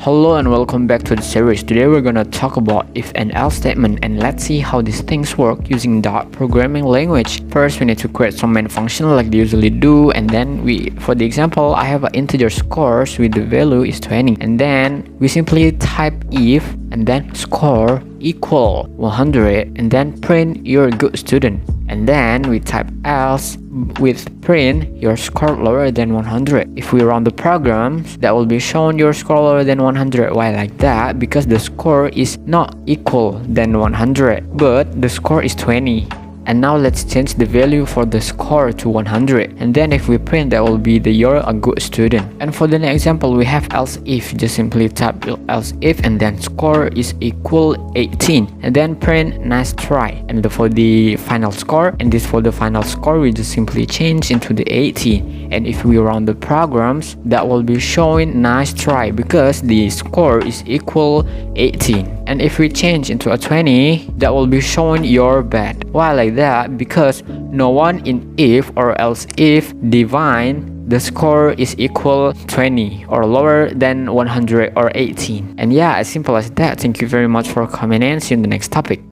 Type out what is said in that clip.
Hello and welcome back to the series. Today we're gonna talk about if and else statement, and let's see how these things work using Dart programming language. First, we need to create some main function like they usually do, and then for the example, I have an integer scores with the value is 20, and then we simply type if and then score equal 100 and then print you're a good student. And then we type else with print your score lower than 100. If we run the program, that will be shown your score lower than 100. Why like that? Because the score is not equal than 100, but the score is 20. And now let's change the value for the score to 100, and then if we print, that will be the you're a good student. And for the next example, we have else if. Just simply type else if and then score is equal 18 and then print nice try. And for the final score, we just simply change into the 18. And if we run the programs, that will be showing nice try because the score is equal 18. And if we change into a 20, that will be showing your bad. Why like that? Because no one in if or else if define the score is equal 20 or lower than 100 or 18. And yeah, as simple as that. Thank you very much for coming and see you in the next topic.